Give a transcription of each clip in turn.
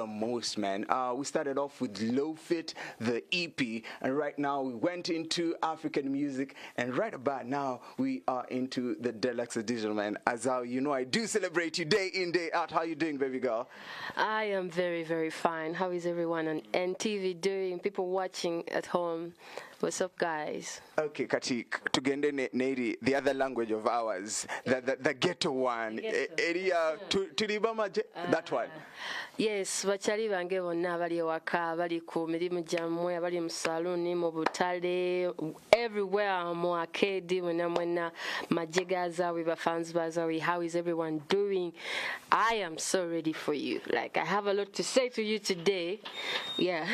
The most, man. We started off with Low Fit, the EP, and right now we went into African music, and right about now we are into the deluxe edition, man. Azawi, you know I do celebrate you day in, day out. How you doing, baby girl? I am very, very fine. How is everyone on NTV doing? People watching at home. What's up, guys? Okay, Kati, tugende neri, the other language of ours, the ghetto one. That one. Yes, bachali bange bonna bali ewaka, bali ku mirimu gyammwe, bali mu saluni, mu butale, everywhere mu arcade, mwena majje ga Azawi, bafans ba Azawi. How is everyone doing? I am so ready for you. Like, I have a lot to say to you today. Yeah.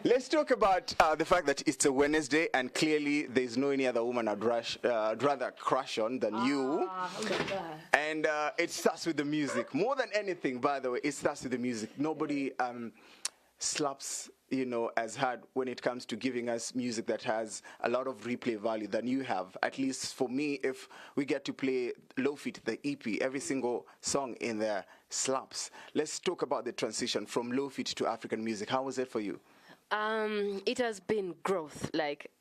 Let's talk about the fact that it's a Wednesday, and clearly there's no any other woman I'd rather crush on than you. And it starts with the music. More than anything, by the way, it starts with the music. Nobody slaps, you know, as hard when it comes to giving us music that has a lot of replay value than you have. At least for me, if we get to play Low Fit, the EP, every single song in there slaps. Let's talk about the transition from Low Fit to African music. How was it for you? It has been growth, like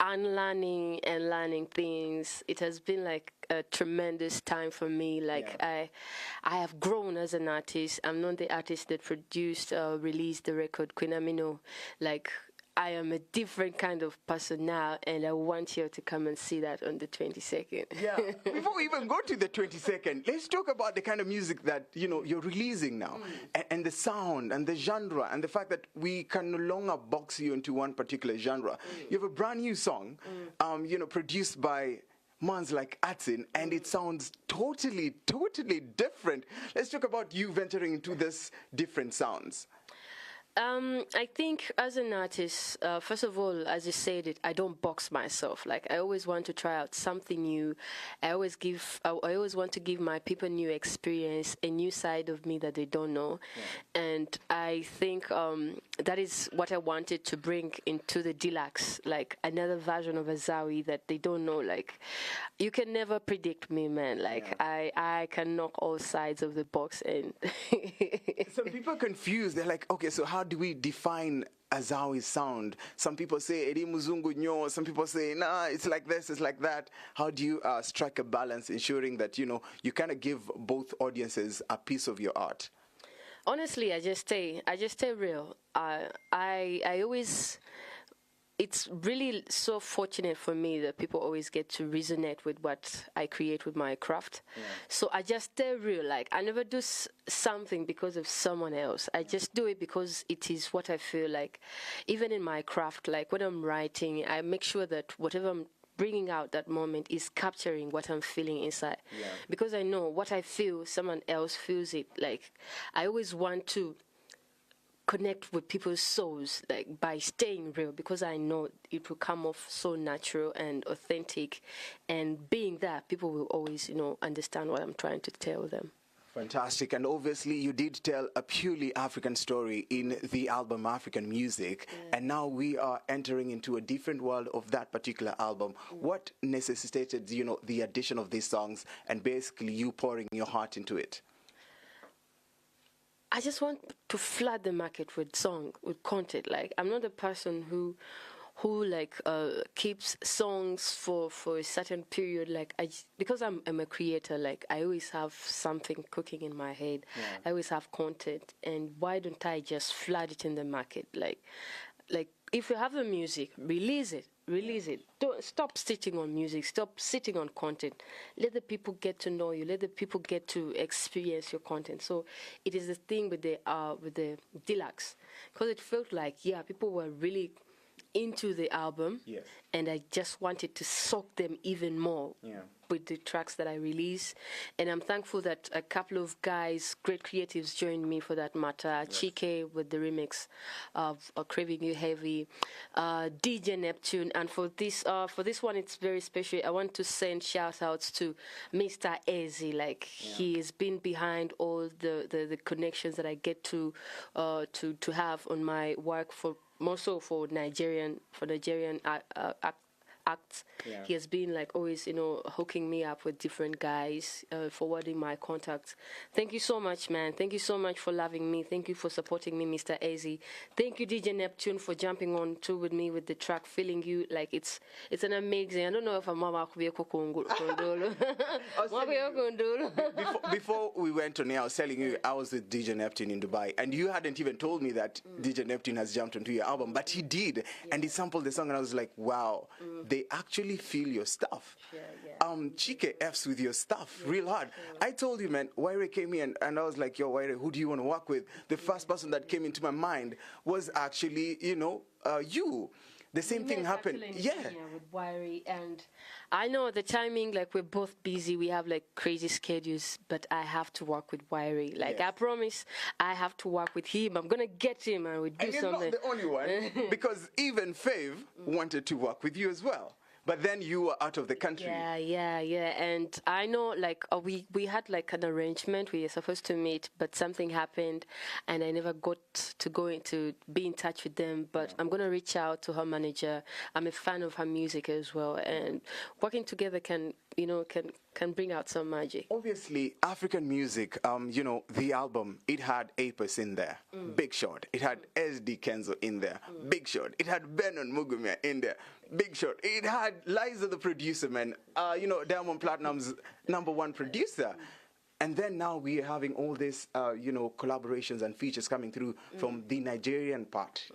unlearning and learning things. It has been like a tremendous time for me. Like, yeah. I have grown as an artist. I'm not the artist that produced or released the record Queen Amino. Like, I am a different kind of person now, and I want you to come and see that on the 22nd. Yeah. Before we even go to the 22nd, let's talk about the kind of music that, you know, you're releasing now, and the sound and the genre, and the fact that we can no longer box you into one particular genre. You have a brand new song, you know, produced by mans like Atsin, and it sounds totally different. Let's talk about you venturing into this different sounds. I think as an artist, first of all, as you said I don't box myself. Like, I always want to try out something new. I always want to give my people new experience, a new side of me that they don't know. Yeah. And I think that is what I wanted to bring into the deluxe, like another version of Azawi that they don't know. Like, you can never predict me, man. Like, yeah. I can knock all sides of the box, and some people are confused. They're like, okay, so how do we define Azawi's sound? Some people say Eri Muzungu nyo, some people say nah, it's like this, it's like that. How do you strike a balance, ensuring that, you know, you kind of give both audiences a piece of your art? Honestly, I just stay real. I always, it's really so fortunate for me that people always get to resonate with what I create with my craft. Yeah. So I just stay real. Like, I never do something because of someone else. I just do it because it is what I feel like. Even in my craft, like when I'm writing, I make sure that whatever I'm bringing out that moment is capturing what I'm feeling inside. Yeah. Because I know what I feel, someone else feels it. Like, I always want to connect with people's souls, like, by staying real, because I know it will come off so natural and authentic, and being that, people will always, you know, understand what I'm trying to tell them. Fantastic. And obviously you did tell a purely African story in the album African Music, and now we are entering into a different world of that particular album. What necessitated, you know, the addition of these songs and basically you pouring your heart into it? I just want to flood the market with content. Like, I'm not a person who like keeps songs for a certain period. Like, because I'm a creator, like, I always have something cooking in my head. Yeah. I always have content, and why don't I just flood it in the market? Like if you have the music, release it. Don't stop sitting on music. Stop sitting on content. Let the people get to know you. Let the people get to experience your content. So it is the thing with the deluxe, because it felt like, yeah, people were really into the album, yes, and I just wanted to soak them even more. Yeah. With the tracks that I release. And I'm thankful that a couple of guys, great creatives, joined me for that matter. Yes. Chike with the remix of Craving You Heavy, DJ Neptune, and for this one, it's very special. I want to send shout outs to Mr. Ezi. Like, yeah, he has been behind all the connections that I get to have on my work, for more so for Nigerian acts. Yeah. He has been like always, hooking me up with different guys, forwarding my contacts. Thank you so much, man. Thank you so much for loving me. Thank you for supporting me, Mr. Azawi. Thank you, DJ Neptune, for jumping on too with me with the track "Feeling You." Like it's an amazing. I don't know if I'm before we went on air, I was telling you I was with DJ Neptune in Dubai, and you hadn't even told me that DJ Neptune has jumped onto your album, but he did, and he sampled the song, and I was like, wow, they actually feel your stuff. Chike F's with your stuff real hard. I told you, man, Waire came in, and I was like, yo, Waire, who do you want to work with? The first person that came into my mind was actually, you. The same thing happened. Yeah. With Wiry, and I know the timing, like we're both busy, we have like crazy schedules, but I have to work with Wiry. Like I promise I have to work with him. I'm gonna get him and we do something. And you're not the only one, because even Fave wanted to work with you as well. But then you were out of the country. Yeah. And I know, like, we had, like, an arrangement. We were supposed to meet, but something happened, and I never got to be in touch with them. But I'm going to reach out to her manager. I'm a fan of her music as well. And working together can bring out some magic. Obviously, African music, the album, it had Apis in there, Big Shot. It had SD Kenzo in there, Big Shot. It had Benon Mugumya in there, Big Shot. It had Liza the producer, man, Diamond Platinum's #1 producer. And then now we are having all this, collaborations and features coming through from the Nigerian part.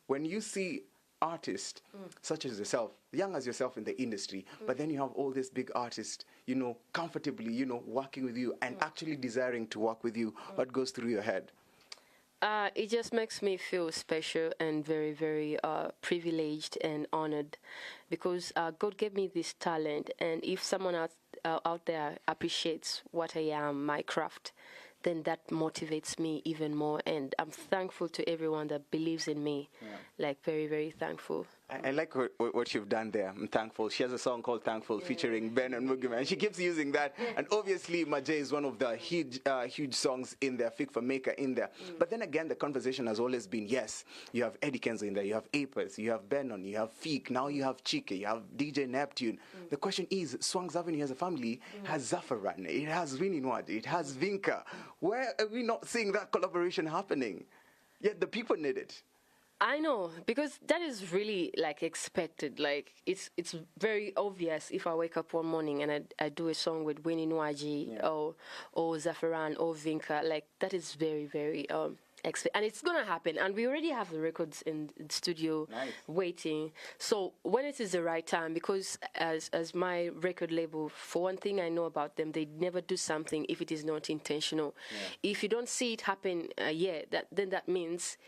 When you see artists such as yourself, young as yourself in the industry, but then you have all these big artists, comfortably, working with you and actually desiring to work with you, what goes through your head? It just makes me feel special and very, very privileged and honored, because God gave me this talent, and if someone out there appreciates what I am, my craft, then that motivates me even more, and I'm thankful to everyone that believes in me. Like, very, very thankful. I like what you've done there. I'm thankful. She has a song called Thankful featuring Ben and Mugima, and she keeps using that. And obviously, Majay is one of the huge songs in there, Fig for Maker in there. But then again, the conversation has always been, yes, you have Eddie Kenzo in there, you have Apis, you have Benon, you have Fig, now you have Chike, you have DJ Neptune. The question is, Swangs Avenue as a family has Zafaran, it has Winnie Nwad, it has Vinka. Where are we not seeing that collaboration happening? Yet the people need it. I know, because that is really like expected. Like it's very obvious if I wake up one morning and I do a song with Winnie Nwaji or Zafaran or Vinka. Like that is very, very and it's gonna happen. And we already have the records in the studio waiting. So when it is the right time, because as my record label, for one thing I know about them, they never do something if it is not intentional. If you don't see it happen then that means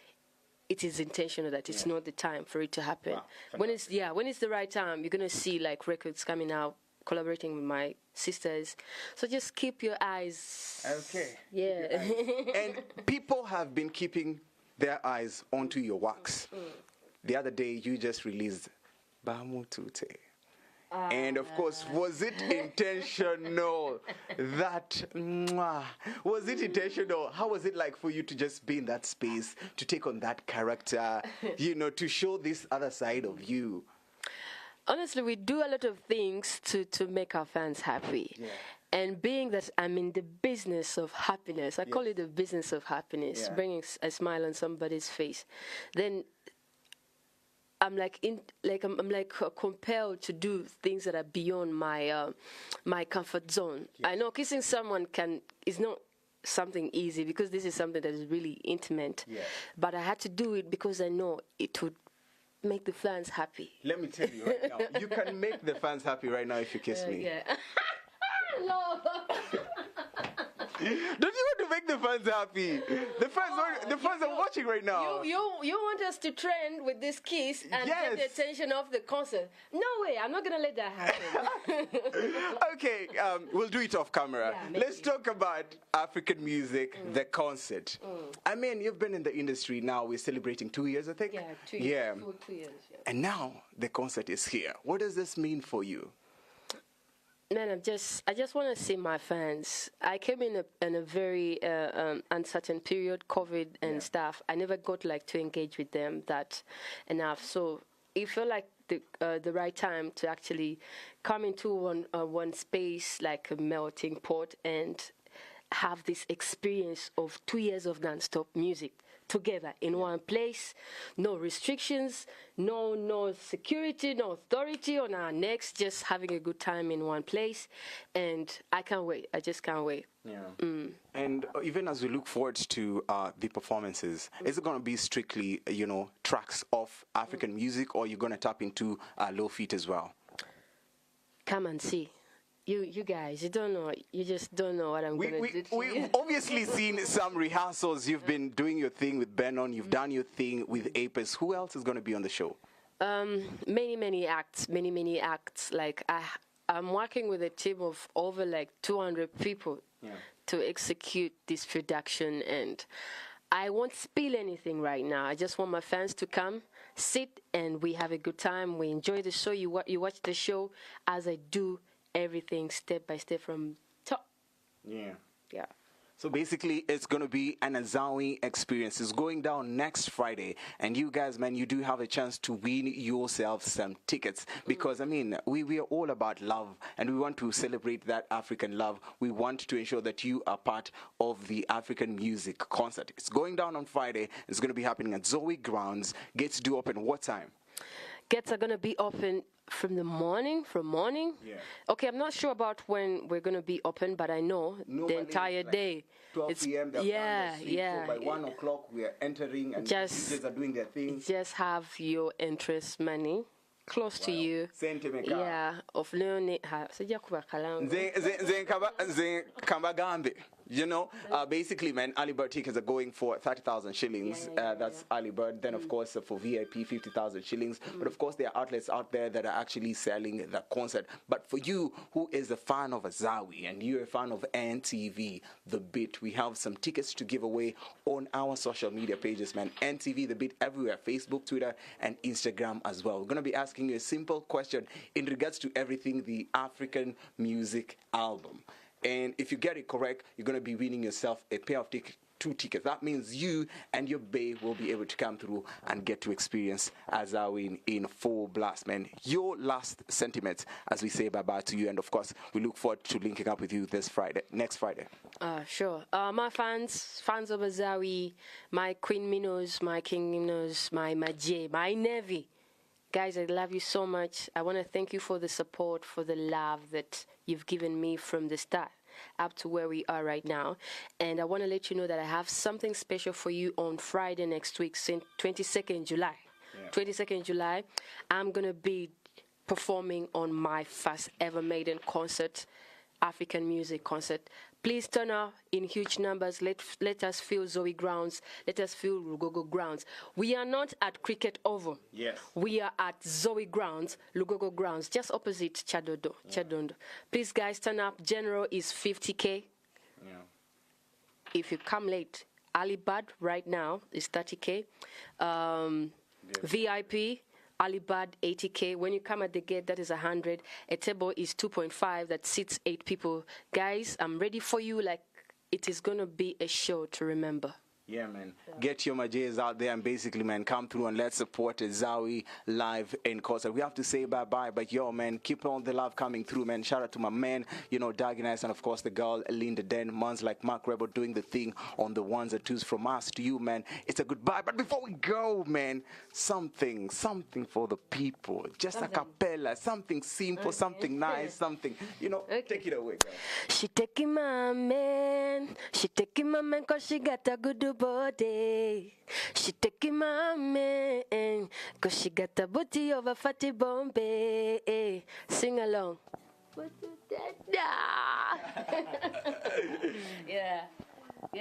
it is intentional, that it's not the time for it to happen. Wow, when it's the right time, you're gonna see like records coming out, collaborating with my sisters. So just keep your eyes. Okay. Yeah. And people have been keeping their eyes onto your works. The other day, you just released Bamu Tute. And of course, was it intentional? Was it intentional? How was it like for you to just be in that space, to take on that character, to show this other side of you? Honestly, we do a lot of things to make our fans happy. Yeah. And being that I'm in the business of happiness, I call it the business of happiness, bringing a smile on somebody's face, then I'm compelled to do things that are beyond my my comfort zone. Yes. I know kissing someone is not something easy, because this is something that is really intimate. Yes. But I had to do it because I know it would make the fans happy. Let me tell you right now, you can make the fans happy right now if you kiss me. Yeah. No. Don't you want to make the fans happy? The fans are watching right now. You want us to trend with this kiss and get the attention of the concert? No way! I'm not gonna let that happen. Okay, we'll do it off camera. Yeah, let's talk about African music, the concert. I mean, you've been in the industry now. We're celebrating 2 years, I think. Yeah, 2 years. Yeah. 2 years. Yeah. And now the concert is here. What does this mean for you? Man, I just want to see my fans. I came in a very uncertain period, COVID and stuff. I never got to engage with them that enough. So it felt like the right time to actually come into one space, like a melting pot, and have this experience of 2 years of non-stop music together in one place. No restrictions, no security, no authority on our necks, just having a good time in one place. And I can't wait. I just can't wait. Yeah. And even as we look forward to the performances, is it going to be strictly, tracks of African music, or you're going to tap into low feet as well? Come and see. You guys, you don't know. You just don't know what I'm going to do to We've you. obviously seen some rehearsals. You've been doing your thing with Benon. You've done your thing with Apis. Who else is going to be on the show? Many acts. Like I'm working with a team of over like 200 people to execute this production, and I won't spill anything right now. I just want my fans to come, sit, and we have a good time. We enjoy the show. You watch the show as I do everything step by step from top. Yeah. So basically, it's going to be an Azawi experience. It's going down next Friday. And you guys, man, you do have a chance to win yourself some tickets. Because, I mean, we are all about love. And we want to celebrate that African love. We want to ensure that you are part of the African music concert. It's going down on Friday. It's going to be happening at Azawi Grounds. Gates do open what time? Gates are going to be open from morning. Yeah. Okay, I'm not sure about when we're going to be open, but I know the entire day. 12 p.m. So by 1 o'clock we are entering, and DJs are doing their thing. Just have your interest money close to you. Yeah, of learning. Basically, man, early bird tickets are going for 30,000 shillings. That's early bird. Then, of course, for VIP, 50,000 shillings. But, of course, there are outlets out there that are actually selling the concert. But for you, who is a fan of Azawi and you're a fan of NTV The Beat, we have some tickets to give away on our social media pages, man. NTV The Beat everywhere, Facebook, Twitter, and Instagram as well. We're going to be asking you a simple question in regards to everything the African music album. And if you get it correct, you're going to be winning yourself a pair of two tickets. That means you and your bae will be able to come through and get to experience Azawi in full blast, man. Your last sentiments as we say bye-bye to you. And, of course, we look forward to linking up with you next Friday. Sure. My fans of Azawi, my Queen Minos, my King Minos, my Majay, my Navy. Guys, I love you so much. I want to thank you for the support, for the love that you've given me from the start up to where we are right now. And I want to let you know that I have something special for you on Friday next week, 22nd July. 22nd July, I'm going to be performing on my first ever maiden concert, African music concert. Please turn up in huge numbers. Let us feel Azawi Grounds. Let us feel Lugogo Grounds. We are not at Cricket Oval. Yes. We are at Azawi Grounds, Lugogo Grounds, just opposite Chadondo. Please, guys, turn up. General is 50K. Yeah. If you come late, early bird right now is 30K. VIP. Alibad 80K. When you come at the gate, that is 100. A table is 2.5 that seats 8 people. Guys, I'm ready for you. Like, it is going to be a show to remember. Yeah, man. Get your Majays out there and basically, man, come through and let's support Azawi live in concert. We have to say bye-bye, but yo, man, keep on the love coming through, man. Shout out to my man, Daginess, and of course the girl, Linda Den, Mons like Mark Rebel doing the thing on the ones and twos from us to you, man. It's a goodbye. But before we go, man, something for the people. Just a cappella, something simple, something nice, something, take it away, girl. She taking my man, cause she got a good body. She taking my man, cause she got a booty of a fatty Bombay. Sing along. Yeah.